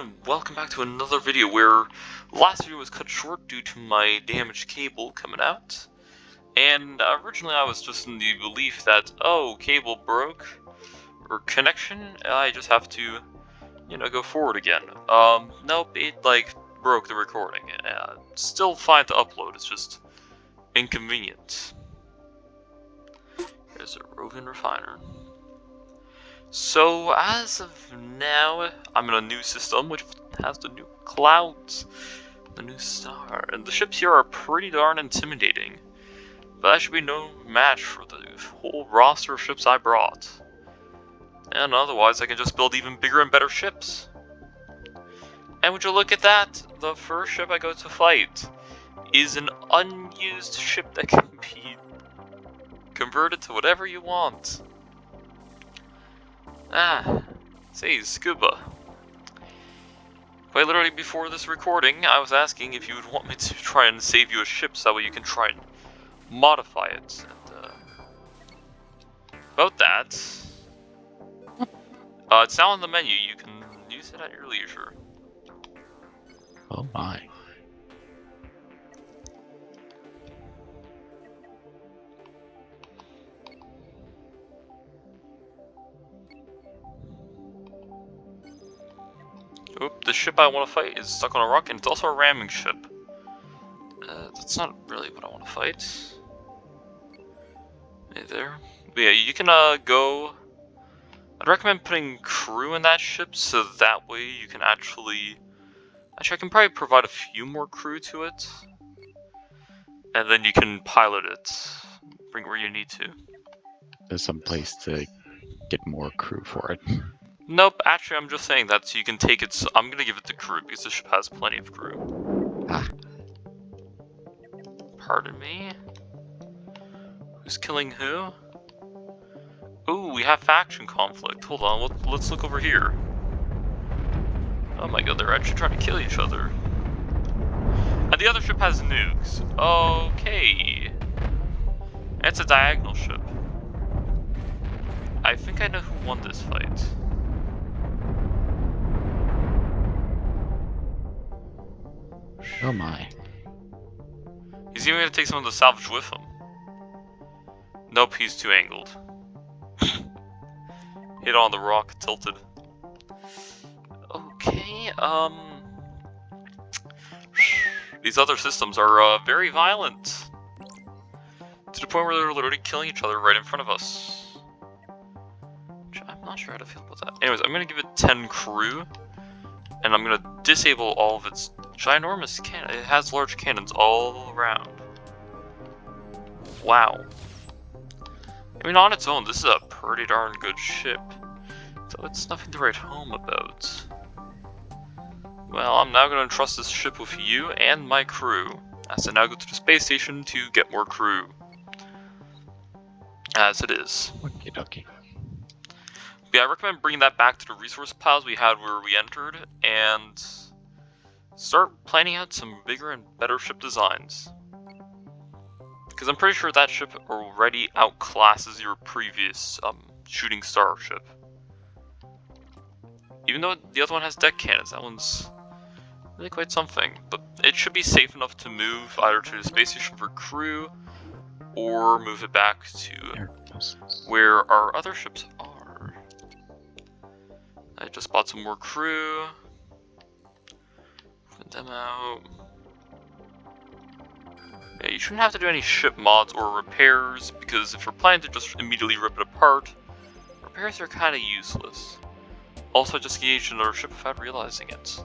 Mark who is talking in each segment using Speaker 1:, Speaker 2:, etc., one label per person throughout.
Speaker 1: and welcome back to another video where the last video was cut short due to my damaged cable coming out. And originally I was just in the belief that, oh, cable broke, or connection, I just have to, go forward again. Nope, it, broke the recording. Still fine to upload, it's just inconvenient. Here's a roving refiner. So, as of now, I'm in a new system, which has the new clouds, the new star, and the ships here are pretty darn intimidating. But that should be no match for the whole roster of ships I brought. And otherwise, I can just build even bigger and better ships. And would you look at that? The first ship I go to fight is an unused ship that can be converted to whatever you want. Say, Scuba. Quite literally before this recording, I was asking if you would want me to try and save you a ship so that way you can try and modify it. And, about that, it's now on the menu. You can use it at your leisure.
Speaker 2: Oh my.
Speaker 1: Oop, the ship I want to fight is stuck on a rock, and it's also a ramming ship. That's not really what I want to fight. Hey there. But yeah, you can go... I'd recommend putting crew in that ship, so that way you can actually... Actually, I can probably provide a few more crew to it. And then you can pilot it. Bring it where you need to.
Speaker 2: There's some place to get more crew for it.
Speaker 1: Nope, actually I'm just saying that so you can take it, so I'm gonna give it to crew because the ship has plenty of crew.
Speaker 2: Ah.
Speaker 1: Pardon me? Who's killing who? Ooh, we have faction conflict. Hold on, let's look over here. Oh my god, they're actually trying to kill each other. And the other ship has nukes. Okay. It's a diagonal ship. I think I know who won this fight.
Speaker 2: Oh my.
Speaker 1: He's even gonna take some of the salvage with him. Nope, he's too angled. Hit on the rock, tilted. Okay, these other systems are very violent. To the point where they're literally killing each other right in front of us. Which I'm not sure how to feel about that. Anyways, I'm gonna give it 10 crew. And I'm gonna disable all of its ginormous cannon. It has large cannons all around. Wow. I mean, on its own, this is a pretty darn good ship. So it's nothing to write home about. Well, I'm now gonna entrust this ship with you and my crew, as I now go to the space station to get more crew. As it is.
Speaker 2: Okie dokie.
Speaker 1: Yeah, I recommend bringing that back to the resource piles we had where we entered, and start planning out some bigger and better ship designs. Because I'm pretty sure that ship already outclasses your previous shooting star ship. Even though the other one has deck cannons, that one's really quite something. But it should be safe enough to move either to the space station for crew, or move it back to where our other ships are. I just bought some more crew. Put them out. Yeah, you shouldn't have to do any ship mods or repairs, because if you're planning to just immediately rip it apart, repairs are kind of useless. Also, I just engaged another ship without realizing it.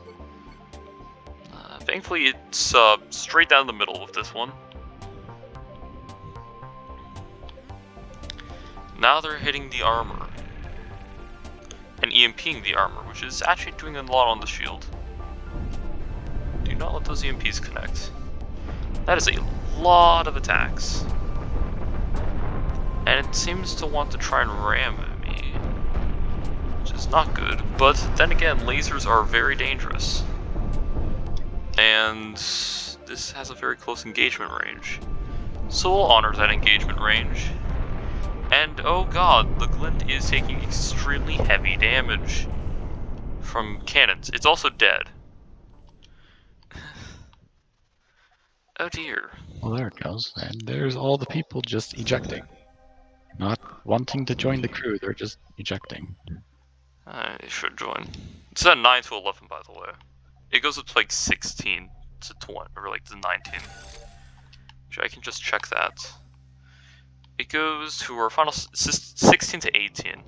Speaker 1: Thankfully, it's straight down the middle with this one. Now they're hitting the armor. And EMPing the armor, which is actually doing a lot on the shield. Do not let those EMPs connect. That is a lot of attacks. And it seems to want to try and ram me, which is not good. But then again, lasers are very dangerous. And this has a very close engagement range. So we'll honor that engagement range. And oh god, the glint is taking extremely heavy damage from cannons. It's also dead. Oh dear.
Speaker 2: Well, there it goes. And there's all the people just ejecting. Not wanting to join the crew, they're just ejecting.
Speaker 1: I should join. It's at 9 to 11, by the way. It goes up to like 16 to 20, or like to 19. Which I can just check that. It goes to our final 16 to 18.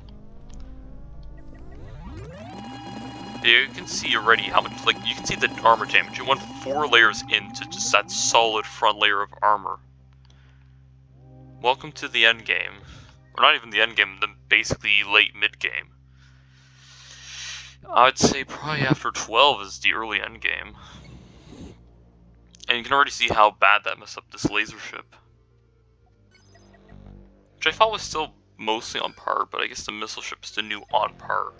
Speaker 1: You can see already how much, like, you can see the armor damage. It went 4 layers into just that solid front layer of armor. Welcome to the end game. Or not even the end game, the basically late mid game. I'd say probably after 12 is the early end game. And you can already see how bad that messed up this laser ship. Which I thought was still mostly on par, but I guess the missile ship is the new on par.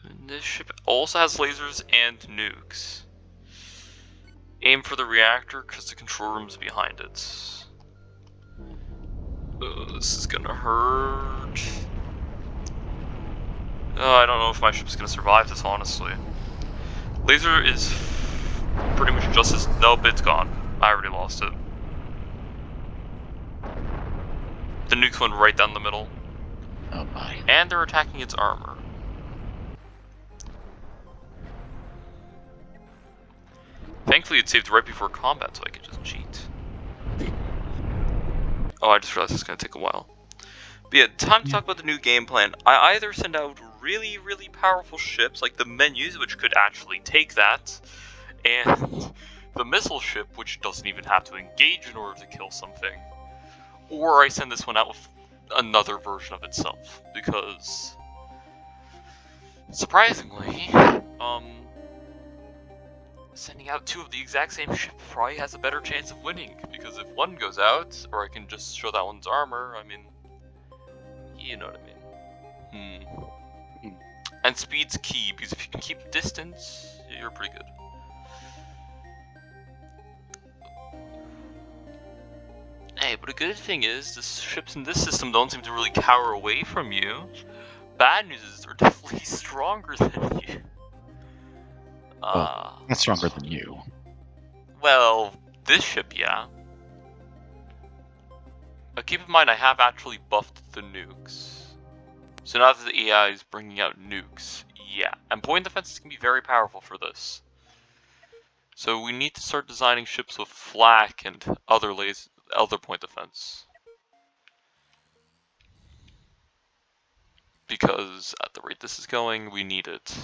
Speaker 1: And this ship also has lasers and nukes. Aim for the reactor because the control room's behind it. This is gonna hurt. I don't know if my ship's gonna survive this, honestly. Laser is pretty much just as... Nope, it's gone. I already lost it. The nukes went right down the middle.
Speaker 2: Oh my.
Speaker 1: And they're attacking its armor. Thankfully it saved right before combat so I could just cheat. Oh, I just realized it's gonna take a while. But yeah, time to talk about the new game plan. I either send out really, really powerful ships, like the menus, which could actually take that, and the missile ship, which doesn't even have to engage in order to kill something. Or I send this one out with another version of itself, because surprisingly, sending out 2 of the exact same ship probably has a better chance of winning, because if one goes out, or I can just show that one's armor, I mean, you know what I mean. And speed's key, because if you can keep distance, you're pretty good. Hey, but a good thing is, the ships in this system don't seem to really cower away from you. Bad news is they're definitely stronger than you.
Speaker 2: Not stronger than you.
Speaker 1: Well, this ship, yeah. Keep in mind, I have actually buffed the nukes. So now that the AI is bringing out nukes, yeah. And point defenses can be very powerful for this. So we need to start designing ships with flak and other point defense. Because at the rate this is going, we need it.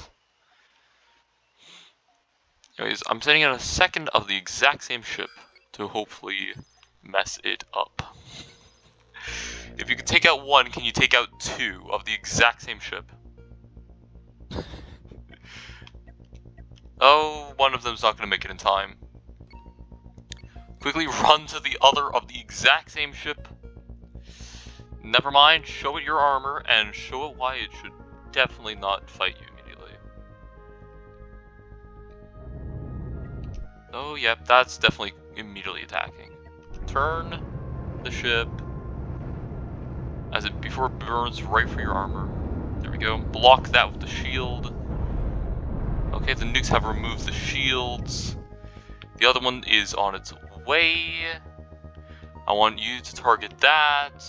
Speaker 1: Anyways, I'm sending out a second of the exact same ship to hopefully mess it up. If you can take out 1, can you take out 2 of the exact same ship? Oh, one of them's not going to make it in time. Quickly run to the other of the exact same ship. Never mind, show it your armor, and show it why it should definitely not fight you immediately. Oh, yep, that's definitely immediately attacking. Turn the ship before it burns right for your armor. There we go. Block that with the shield. Okay, the nukes have removed the shields. The other one is on its way. I want you to target that.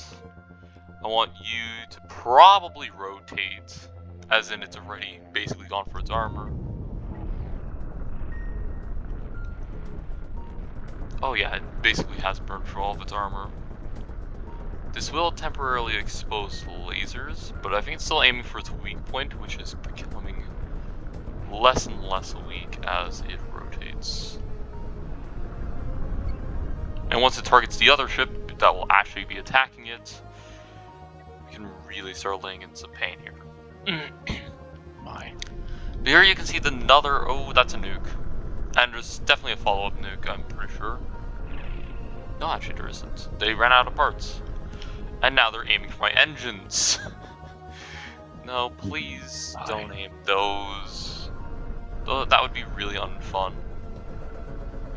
Speaker 1: I want you to probably rotate, as in it's already basically gone for its armor. Oh yeah, it basically has burned through all of its armor. This will temporarily expose lasers, but I think it's still aiming for its weak point, which is becoming less and less weak as it rotates. And once it targets the other ship that will actually be attacking it, we can really start laying in some pain here.
Speaker 2: My.
Speaker 1: But here you can see another, oh, that's a nuke. And there's definitely a follow-up nuke, I'm pretty sure. No, actually there isn't. They ran out of parts. And now they're aiming for my engines. No, please don't aim those. That would be really unfun.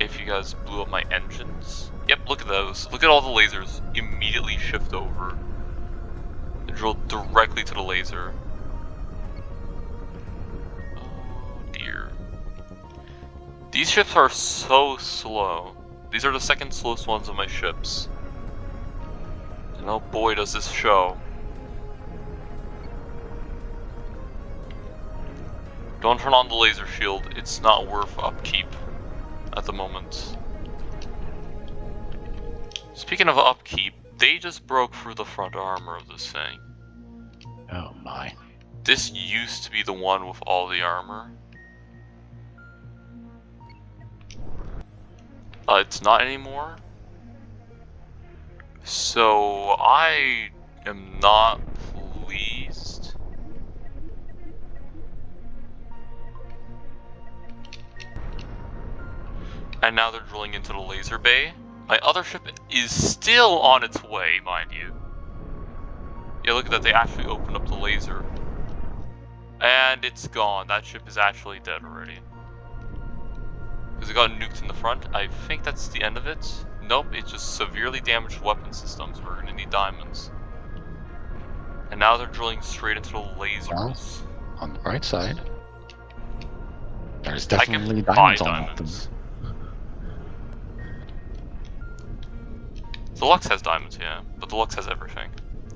Speaker 1: If you guys blew up my engines. Yep, look at those. Look at all the lasers. Immediately shift over. And drill directly to the laser. Oh dear. These ships are so slow. These are the second slowest ones of my ships. And oh boy does this show. Don't turn on the laser shield, it's not worth upkeep at the moment. Speaking of upkeep, they just broke through the front armor of this thing.
Speaker 2: Oh my.
Speaker 1: This used to be the one with all the armor. It's not anymore. So I am not pleased. And now they're drilling into the laser bay. My other ship is still on its way, mind you. Yeah, look at that, they actually opened up the laser. And it's gone. That ship is actually dead already. Because it got nuked in the front. I think that's the end of it. Nope, it's just severely damaged weapon systems. We're gonna need diamonds. And now they're drilling straight into the lasers.
Speaker 2: Well, on the bright side, there's
Speaker 1: I can
Speaker 2: definitely
Speaker 1: buy
Speaker 2: diamonds on all of them.
Speaker 1: diamonds. The Lux has diamonds, yeah, but the Lux has everything.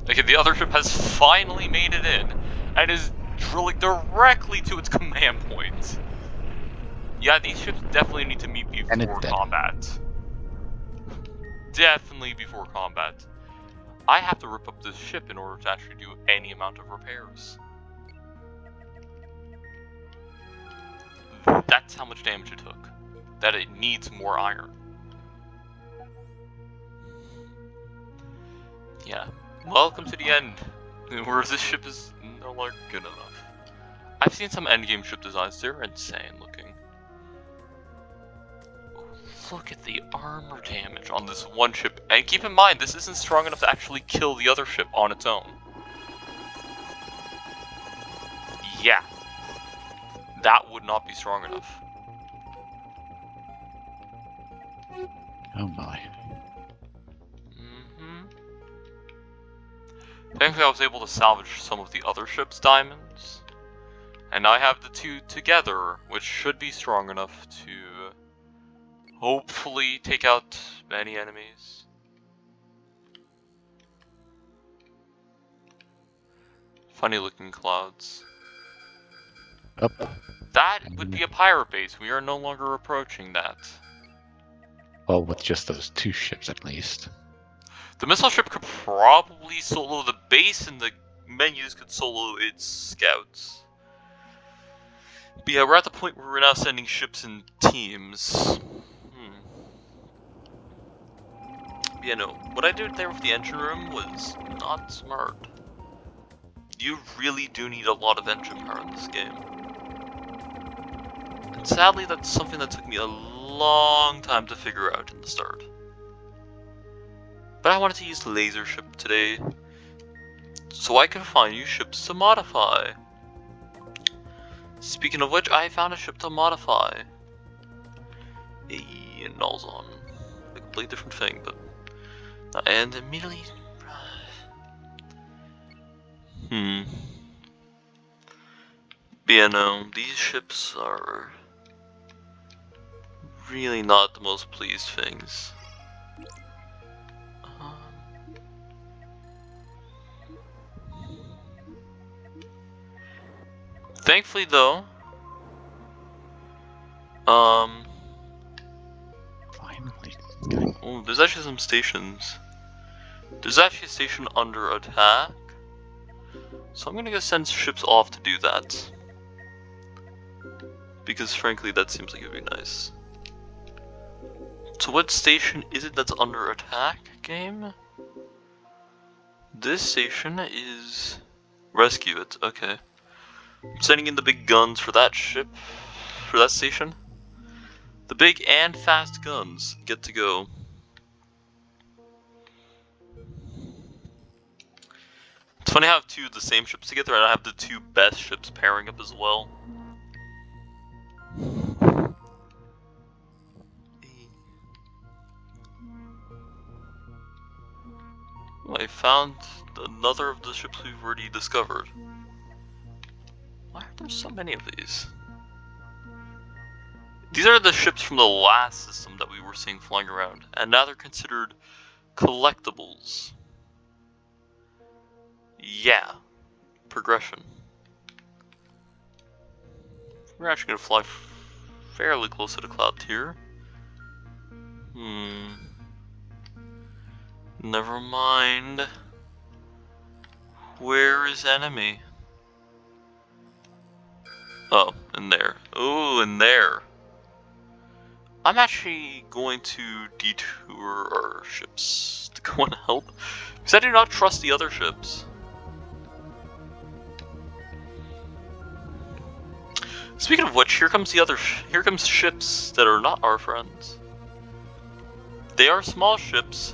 Speaker 1: Okay, the other ship has finally made it in, and is drilling directly to its command point. Yeah, these ships definitely need to meet before combat. Definitely before combat. I have to rip up this ship in order to actually do any amount of repairs. That's how much damage it took. That it needs more iron. Yeah. Welcome to the end, where this ship is no longer good enough. I've seen some endgame ship designs, they're insane looking. Look at the armor damage on this one ship, and keep in mind, this isn't strong enough to actually kill the other ship on its own. Yeah. That would not be strong enough.
Speaker 2: Oh my.
Speaker 1: Thankfully I was able to salvage some of the other ship's diamonds. And now I have the two together, which should be strong enough to hopefully take out many enemies. Funny looking clouds.
Speaker 2: Up.
Speaker 1: That would be a pirate base. We are no longer approaching that.
Speaker 2: Well, with just those two ships at least.
Speaker 1: The missile ship could probably solo the base, and the menus could solo its scouts. But yeah, we're at the point where we're now sending ships in teams. Yeah, no, what I did there with the engine room was not smart. You really do need a lot of engine power in this game. And sadly, that's something that took me a long time to figure out in the start. But I wanted to use the laser ship today, so I can find new ships to modify. Speaking of which, I found a ship to modify. A Nalzon. A completely different thing, but... And immediately... But yeah, no, these ships are... really not the most pleased things. Thankfully, though,
Speaker 2: Finally.
Speaker 1: oh, there's actually some stations. There's actually a station under attack, so I'm gonna go send ships off to do that. Because frankly, that seems like it'd be nice. So what station is it that's under attack, game? This station is... Rescue it, okay. I'm sending in the big guns for that ship, for that station. The big and fast guns get to go. It's funny how I have two of the same ships together, and I have the two best ships pairing up as well. I found another of the ships we've already discovered. Why are there so many of these? These are the ships from the last system that we were seeing flying around, and now they're considered collectibles. Yeah, progression. We're actually gonna fly fairly close to the cloud tier. Never mind. Where is enemy? Oh, in there. Oh, in there. I'm actually going to detour our ships to go and help, because I do not trust the other ships. Speaking of which, here comes ships that are not our friends. They are small ships,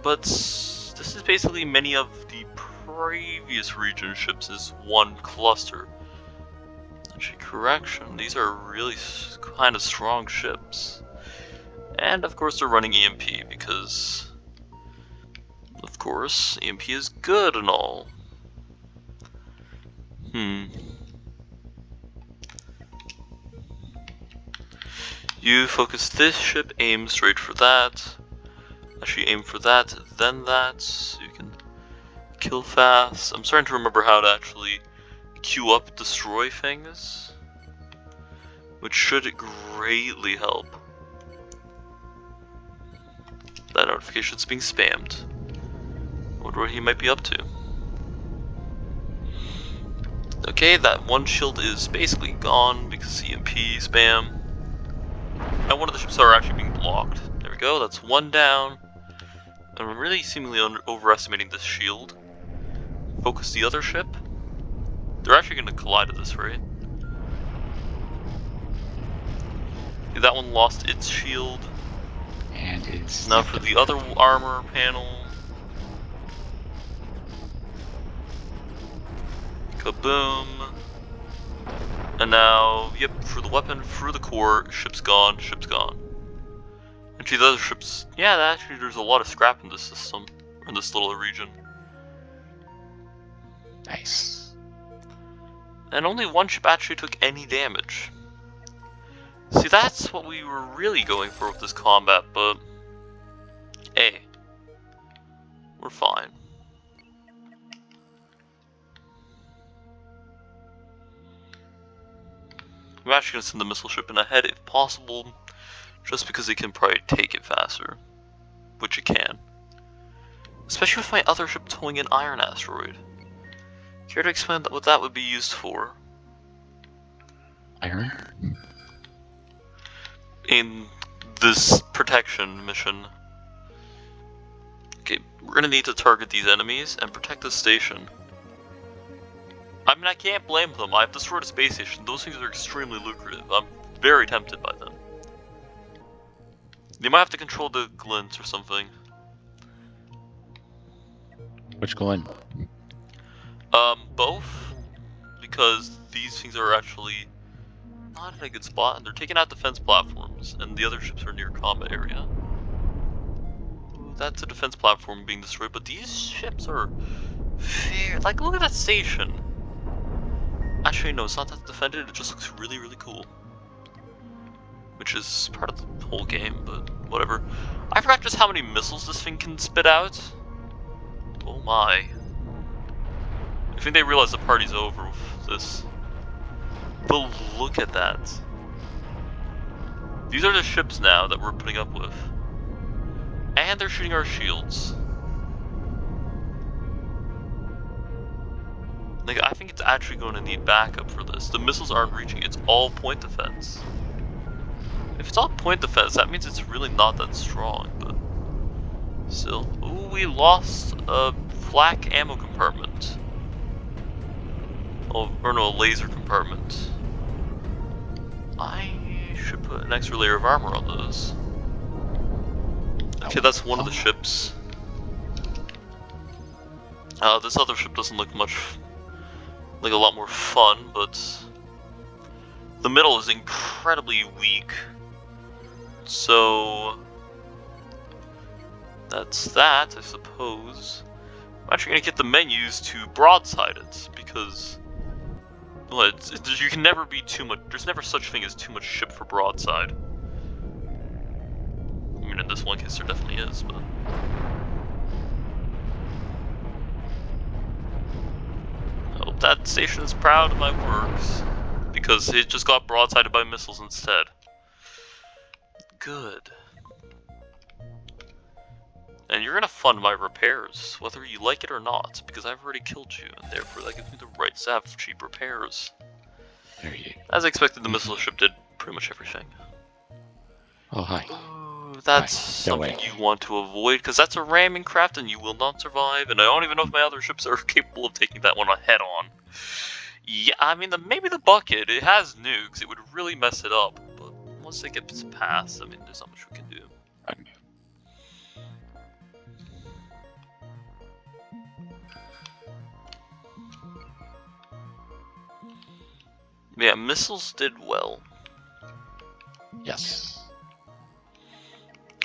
Speaker 1: but this is basically many of the previous region ships as one cluster. Actually, correction, these are really kind of strong ships. And of course they're running EMP because, of course, EMP is good and all. You focus this ship, aim straight for that. Actually aim for that, then that, so you can kill fast. I'm starting to remember how to actually queue up destroy things, which should greatly help. That notification's being spammed. I wonder what he might be up to. Okay, that one shield is basically gone because EMP spam. And one of the ships are actually being blocked. There we go, that's one down. I'm really seemingly overestimating this shield. Focus the other ship. They're actually going to collide at this rate. Okay, that one lost its shield.
Speaker 2: And it's
Speaker 1: now for the other armor panel. Kaboom. And now, yep, for the weapon, through the core, ship's gone, ship's gone. Actually, the other ships, yeah, actually there's a lot of scrap in this system, in this little region.
Speaker 2: Nice.
Speaker 1: And only one ship actually took any damage. See, that's what we were really going for with this combat, but hey, we're fine. I'm actually gonna send the missile ship in ahead if possible, just because it can probably take it faster, which it can. Especially with my other ship towing an iron asteroid. Care to explain what that would be used for?
Speaker 2: Iron?
Speaker 1: In this protection mission. Okay, we're gonna need to target these enemies and protect the station. I mean, I can't blame them. I've destroyed a space station. Those things are extremely lucrative. I'm very tempted by them. They might have to control the glints or something.
Speaker 2: Which glint?
Speaker 1: Both. Because these things are actually not in a good spot, and they're taking out defense platforms, and the other ships are near combat area. Ooh, that's a defense platform being destroyed, but these ships are fair. Like, look at that station. Actually, no, it's not that defended, it just looks really, really cool. Which is part of the whole game, but whatever. I forgot just how many missiles this thing can spit out. Oh my. I think they realize the party's over with this. But look at that. These are the ships now that we're putting up with. And they're shooting our shields. Like, I think it's actually going to need backup for this. The missiles aren't reaching, it's all point defense. If it's all point defense, that means it's really not that strong, but still. Ooh, we lost a flak ammo compartment. Oh, or no, a laser compartment. I should put an extra layer of armor on those. Okay, that's one of the ships. This other ship doesn't look much like a lot more fun, but the middle is incredibly weak. So that's that, I suppose. I'm actually gonna get the menus to broadside it, because well, you can never be too much. There's never such thing as too much ship for broadside. I mean, in this one case, there definitely is, but. I hope that station is proud of my works, because it just got broadsided by missiles instead. Good. And you're gonna fund my repairs, whether you like it or not, because I've already killed you, and therefore that gives me the right to have cheap repairs.
Speaker 2: There you.
Speaker 1: As expected, the missile ship did pretty much everything.
Speaker 2: Oh, hi.
Speaker 1: Ooh, that's
Speaker 2: Hi. Go
Speaker 1: something
Speaker 2: away.
Speaker 1: you want to avoid, because that's a ramming craft and you will not survive, and I don't even know if my other ships are capable of taking that one head on. Yeah, I mean, maybe the bucket, it has nukes, it would really mess it up, but once it gets past, I mean, there's not much we can do. Yeah, missiles did well.
Speaker 2: Yes.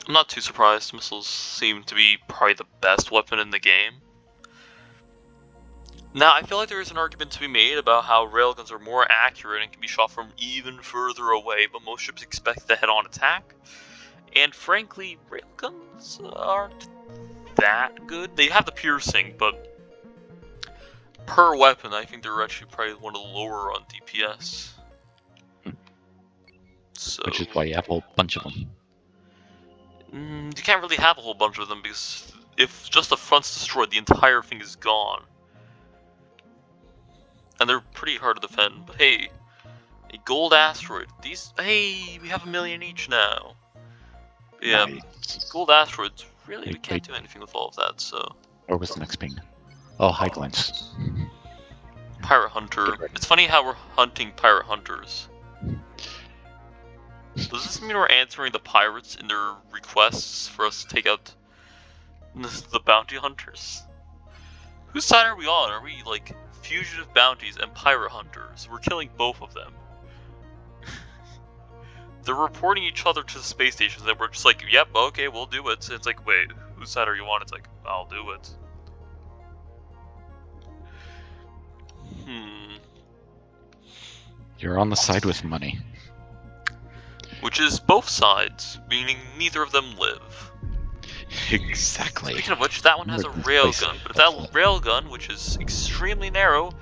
Speaker 1: I'm not too surprised. Missiles seem to be probably the best weapon in the game. Now, I feel like there is an argument to be made about how railguns are more accurate and can be shot from even further away, but most ships expect the head-on attack. And frankly, railguns aren't that good. They have the piercing, but per weapon, I think they're actually probably one of the lower on DPS. So,
Speaker 2: Which is why you have a whole bunch of them.
Speaker 1: You can't really have a whole bunch of them, because if just the front's destroyed, the entire thing is gone. And they're pretty hard to defend, but hey, a gold asteroid. These, hey, we have 1 million each now. Yeah,
Speaker 2: Nice.
Speaker 1: gold asteroids, really,
Speaker 2: Wait,
Speaker 1: we can't do anything with all of that, so.
Speaker 2: Where was the next ping? Oh, high glance.
Speaker 1: Pirate Hunter. It's funny how we're hunting pirate hunters. Does this mean we're answering the pirates in their requests for us to take out the bounty hunters? Whose side are we on? Are we like fugitive bounties and pirate hunters? We're killing both of them. They're reporting each other to the space stations and we're just like, yep, okay, we'll do it. It's like, wait, whose side are you on? It's like, I'll do it.
Speaker 2: You're on the side with money.
Speaker 1: Which is both sides, meaning neither of them live.
Speaker 2: Exactly.
Speaker 1: Speaking of which, that one has a railgun, but if that railgun, which is extremely narrow,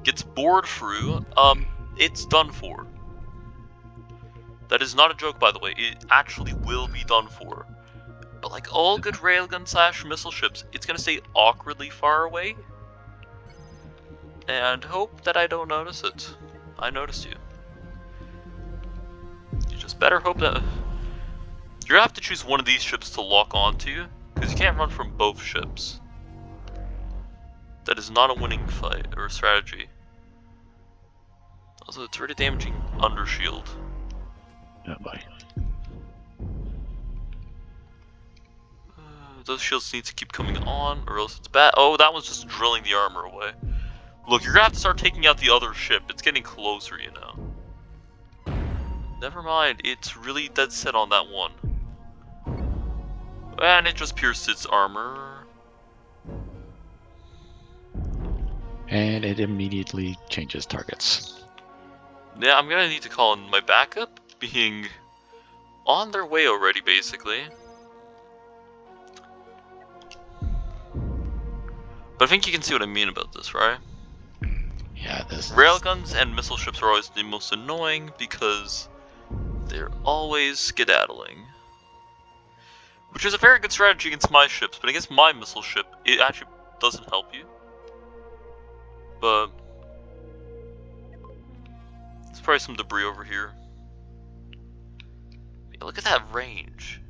Speaker 1: gets bored through, it's done for. That is not a joke, by the way, it actually will be done for. But like all good railgun slash missile ships, it's gonna stay awkwardly far away. And hope that I don't notice it. I noticed you. You just better hope that... You're gonna have to choose one of these ships to lock onto, because you can't run from both ships. That is not a winning fight, or strategy. Also, it's really damaging undershield.
Speaker 2: Oh boy.
Speaker 1: Those shields need to keep coming on, or else it's bad. Oh, that one's just drilling the armor away. Look, you're gonna have to start taking out the other ship. It's getting closer, you know. Never mind, it's really dead set on that one. And it just pierced its armor.
Speaker 2: And it immediately changes targets.
Speaker 1: Yeah, I'm gonna need to call in my backup, being on their way already, basically. But I think you can see what I mean about this, right?
Speaker 2: Yeah, this
Speaker 1: Railguns and missile ships are always the most annoying because they're always skedaddling. Which is a very good strategy against my ships, but against my missile ship, it actually doesn't help you. But there's probably some debris over here. Yeah, look at that range.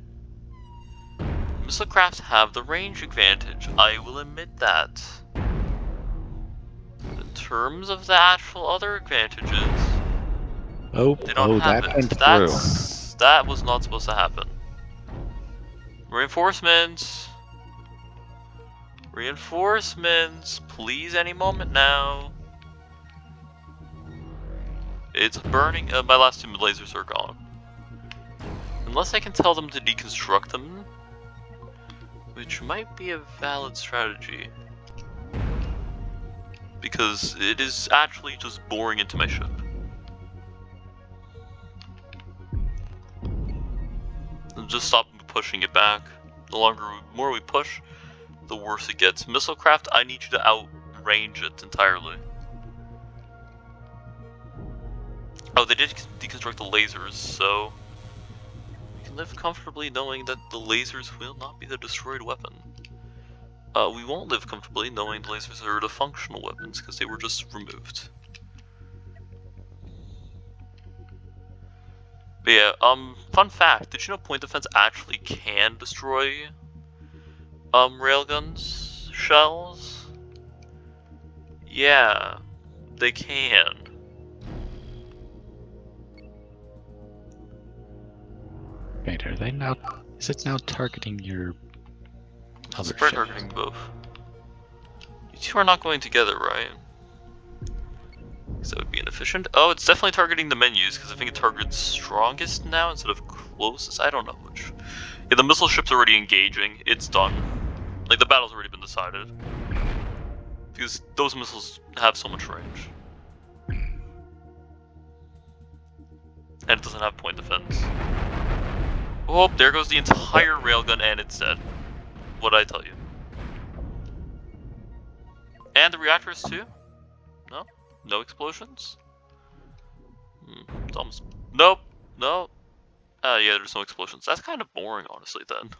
Speaker 1: Missile crafts have the range advantage, I will admit that. In terms of the actual other advantages, they don't have
Speaker 2: that
Speaker 1: it.
Speaker 2: went through.
Speaker 1: That was not supposed to happen. Reinforcements! Reinforcements! Please, any moment now. It's burning. My last 2 lasers are gone. Unless I can tell them to deconstruct them, which might be a valid strategy. because it is actually just boring into my ship. And just stop pushing it back. The more we push, the worse it gets. Missile craft, I need you to outrange it entirely. Oh, they did deconstruct the lasers, so we can live comfortably knowing that the lasers will not be the destroyed weapon. We won't live comfortably knowing the lasers are the functional weapons, because they were just removed. But yeah, fun fact, did you know point defense actually can destroy, railguns, shells? Yeah, they can.
Speaker 2: Wait, are they now? Is it now targeting your other
Speaker 1: Spread
Speaker 2: ship?
Speaker 1: targeting both. You two are not going together, right? Because that would be inefficient. Oh, it's definitely targeting the menus, because I think it targets strongest now instead of closest. I don't know which. Yeah, the missile ship's already engaging. It's done. Like, the battle's already been decided. Because those missiles have so much range. And it doesn't have point defense. Oh, there goes the entire railgun and it's dead. What did I tell you? And the reactors too? No? No explosions? It's almost... Nope! No! Yeah, there's no explosions. That's kind of boring, honestly, then.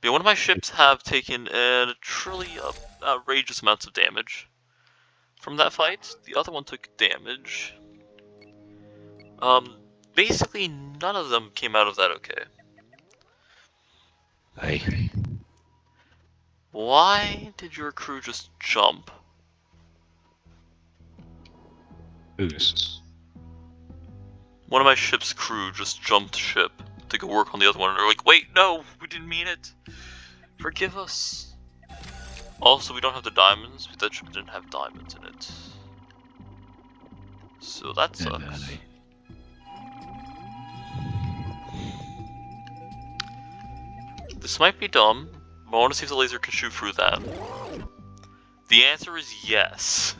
Speaker 1: Yeah, one of my ships have taken truly outrageous amounts of damage from that fight. The other one took damage. Basically none of them came out of that okay.
Speaker 2: Hey.
Speaker 1: Why did your crew just jump?
Speaker 2: Who's?
Speaker 1: One of my ship's crew just jumped ship to go work on the other one, and they're like, wait, no, we didn't mean it. Forgive us. Also, we don't have the diamonds, but that ship didn't have diamonds in it. So that sucks. This might be dumb, but I want to see if the laser can shoot through that. The answer is yes.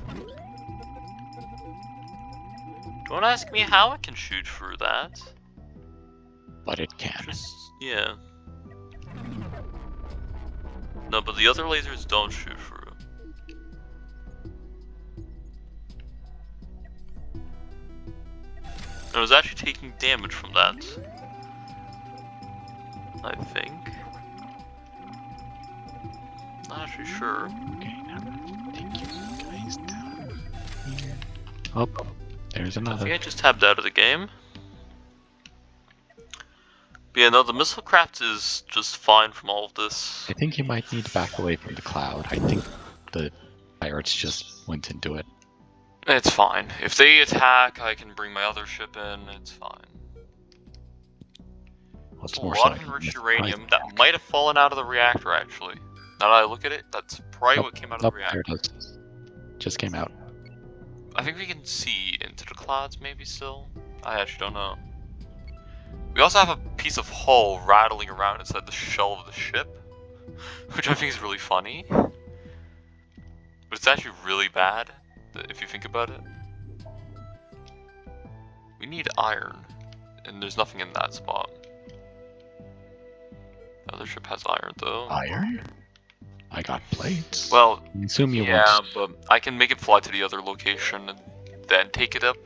Speaker 1: Don't ask me how it can shoot through that.
Speaker 2: But it can.
Speaker 1: Yeah. No, but the other lasers don't shoot through. And it was actually taking damage from that. I think. Not actually sure.
Speaker 2: Okay, now take you guys down here. Oh, there's
Speaker 1: I
Speaker 2: another.
Speaker 1: think I just tabbed out of the game. But yeah, no, the missile craft is just fine from all of this.
Speaker 2: I think you might need to back away from the cloud. I think the pirates just went into it.
Speaker 1: It's fine. If they attack, I can bring my other ship in. It's fine.
Speaker 2: What's
Speaker 1: There's
Speaker 2: more
Speaker 1: a lot
Speaker 2: so
Speaker 1: of enriched uranium that might have fallen out of the reactor, actually. Now that I look at it, that's probably what came out of the reactor.
Speaker 2: There it is. Just came out.
Speaker 1: I think we can see into the clouds, maybe still. I actually don't know. We also have a piece of hull rattling around inside the shell of the ship, which I think is really funny. But it's actually really bad, if you think about it. We need iron, and there's nothing in that spot. The other ship has iron, though.
Speaker 2: Iron? I got plates.
Speaker 1: Well,
Speaker 2: I assume you
Speaker 1: yeah,
Speaker 2: want...
Speaker 1: but I can make it fly to the other location and then take it up.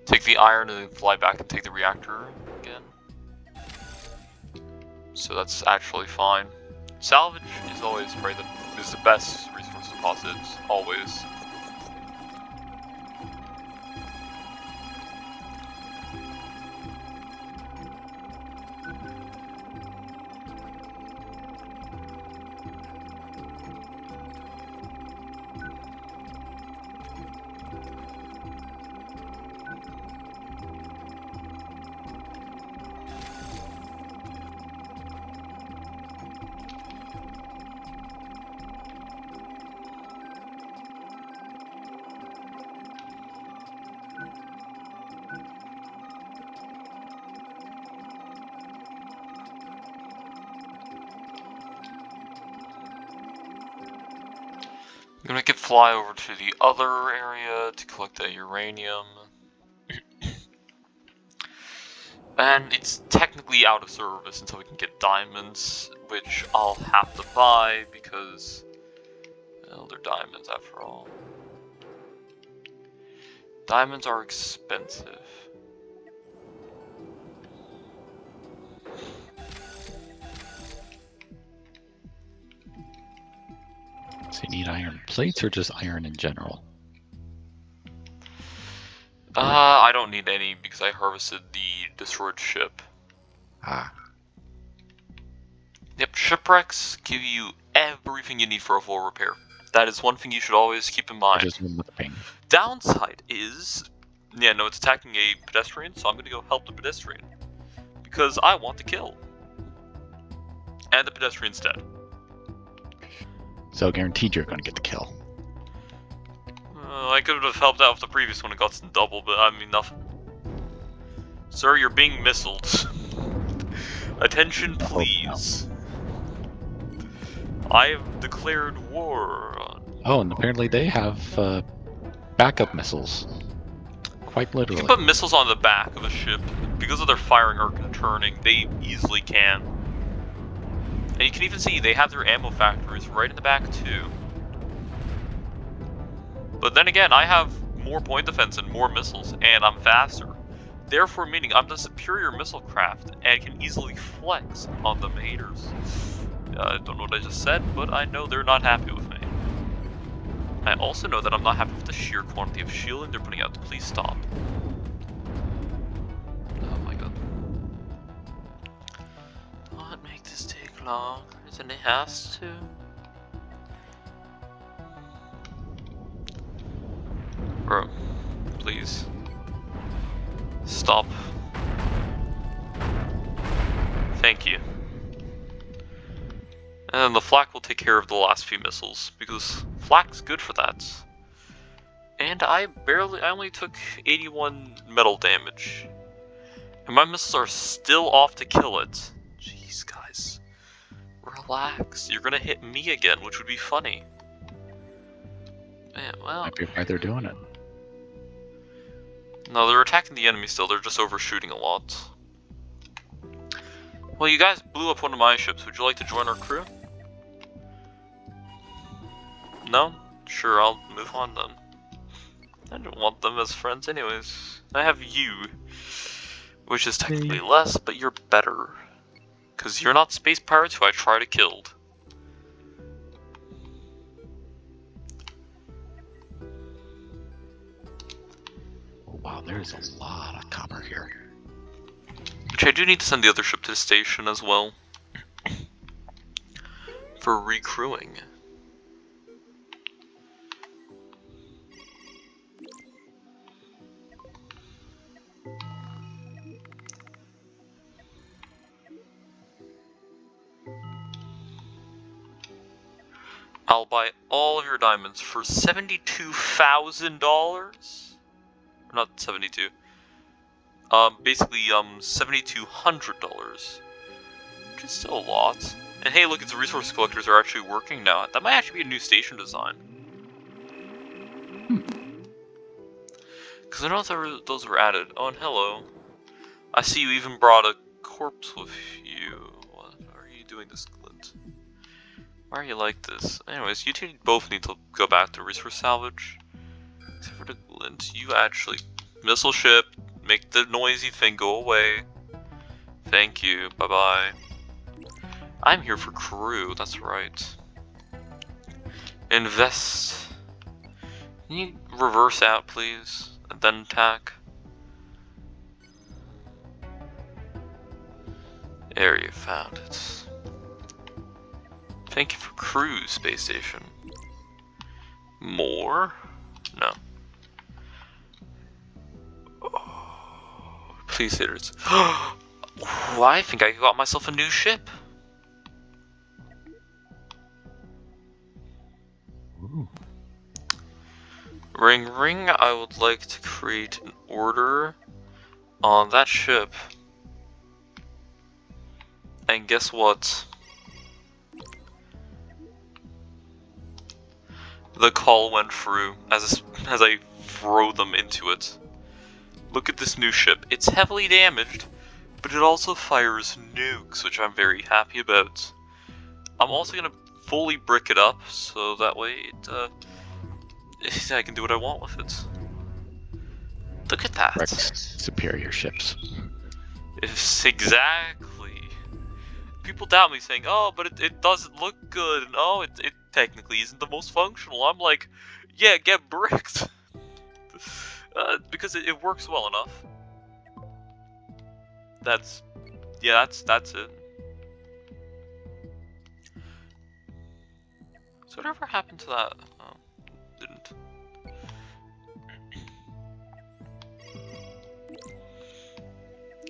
Speaker 1: Take the iron and then fly back and take the reactor again. So that's actually fine. Salvage is always probably the best resource deposits, always. I'm gonna get fly over to the other area to collect that uranium. And it's technically out of service until we can get diamonds, which I'll have to buy because, well, they're diamonds after all. Diamonds are expensive.
Speaker 2: So you need iron plates or just iron in general?
Speaker 1: I don't need any because I harvested the destroyed ship.
Speaker 2: Ah,
Speaker 1: Yep, shipwrecks give you everything you need for a full repair. That is one thing you should always keep in mind.
Speaker 2: just one with the ping.
Speaker 1: Downside is, yeah, no, it's attacking a pedestrian, so I'm gonna go help the pedestrian. Because I want to kill. And the pedestrian's dead.
Speaker 2: So guaranteed you're going to get the kill.
Speaker 1: I could have helped out with the previous one and got some double, but I mean nothing. Sir, you're being missiled. Attention, please. I have declared war on...
Speaker 2: Oh, and apparently they have backup missiles. Quite
Speaker 1: You
Speaker 2: literally.
Speaker 1: can put missiles on the back of a ship. Because of their firing arc and turning, they easily can. And you can even see they have their ammo factories right in the back too. But then again, I have more point defense and more missiles, and I'm faster. Therefore meaning I'm the superior missile craft, and can easily flex on the haters. I don't know what I just said, but I know they're not happy with me. I also know that I'm not happy with the sheer quantity of shielding they're putting out. Please stop. Oh my god. Don't make this take longer than it has to. Bro, please. Stop. Thank you. And the flak will take care of the last few missiles, because flak's good for that. And I only took 81 metal damage. And my missiles are still off to kill it. Jeez, guys. Relax. You're gonna hit me again, which would be funny. Man, well...
Speaker 2: Might be why they're doing it.
Speaker 1: No, they're attacking the enemy still, they're just overshooting a lot. Well, you guys blew up one of my ships. Would you like to join our crew? No? Sure, I'll move on then. I don't want them as friends anyways. I have you. Which is technically less, but you're better. Because you're not space pirates who I try to kill.
Speaker 2: Oh, wow, there's a lot of copper here.
Speaker 1: Which I do need to send the other ship to the station as well. For recrewing. I'll buy all of your diamonds for $72,000. Or not 72. Basically, $7,200. Which is still a lot. And hey, look, it's the resource collectors are actually working now. That might actually be a new station design. Because I know those were added. Oh, and hello. I see you even brought a corpse with you. What are you doing this, Clint? Why are you like this? Anyways, you two both need to go back to resource salvage. Except for the Glint, you actually... Missile ship, make the noisy thing go away. Thank you, bye-bye. I'm here for crew, that's right. Invest. Can you reverse out, please? And then attack? There, you found it. Thank you for crew, space station. More? No. Oh, please hit it. Oh, I think I got myself a new ship.
Speaker 2: Ooh.
Speaker 1: Ring ring, I would like to create an order on that ship. And guess what? The call went through as I throw them into it. Look at this new ship. It's heavily damaged, but it also fires nukes, which I'm very happy about. I'm also gonna fully brick it up, so that way I can do what I want with it. Look at that.
Speaker 2: Rex superior ships.
Speaker 1: It's exactly. People doubt me saying, oh, but it doesn't look good, and oh, it technically isn't the most functional. I'm like, yeah, get bricked. Because it works well enough. That's it. So whatever happened to that? Oh, didn't.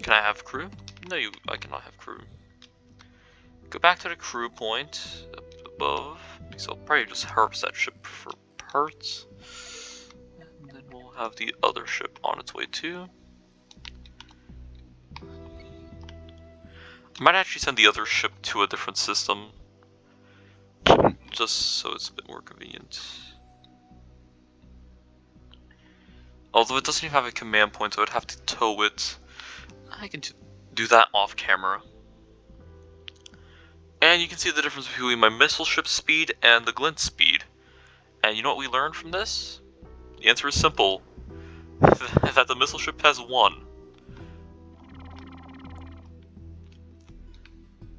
Speaker 1: Can I have crew? No, I cannot have crew. Go back to the crew point up above, because I'll probably just harvest that ship for parts. And then we'll have the other ship on its way too. I might actually send the other ship to a different system, just so it's a bit more convenient. Although it doesn't even have a command point, so I'd have to tow it. I can do that off camera. And you can see the difference between my missile ship speed and the glint speed. And you know what we learned from this? The answer is simple. That the missile ship has 1.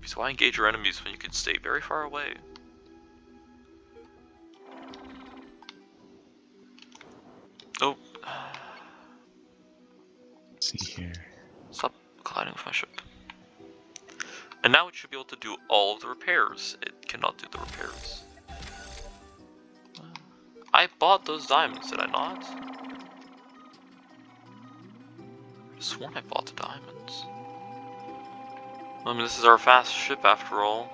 Speaker 1: So why engage your enemies when you can stay very far away? Oh.
Speaker 2: Let's see here.
Speaker 1: Stop colliding with my ship. And now it should be able to do all of the repairs. It cannot do the repairs. I bought those diamonds, did I not? I sworn I bought the diamonds. I mean, this is our fast ship after all.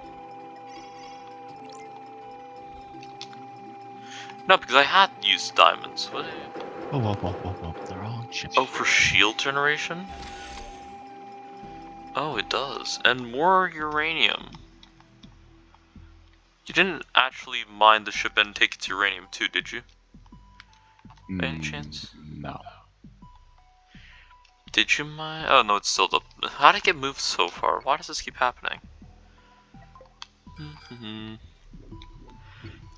Speaker 1: No, because I had used diamonds. What?
Speaker 2: Whoa. They're all chips.
Speaker 1: Oh, for shield generation? Oh, it does. And more uranium. You didn't actually mine the ship and take its uranium too, did you? By any chance?
Speaker 2: No.
Speaker 1: Did you mine? Oh no, it's still up. How did it get moved so far? Why does this keep happening?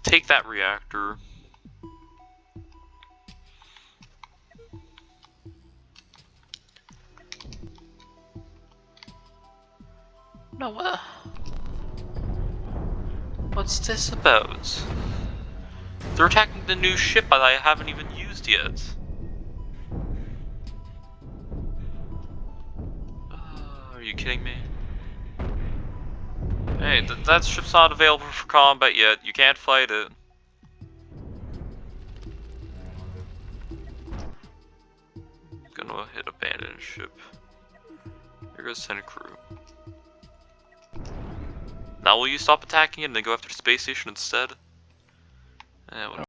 Speaker 1: Take that reactor. No, what? What's this about? They're attacking the new ship that I haven't even used yet. Are you kidding me? Hey, that ship's not available for combat yet. You can't fight it. Gonna hit abandoned ship. Here goes 10 crew. Now will you stop attacking it and then go after the space station instead?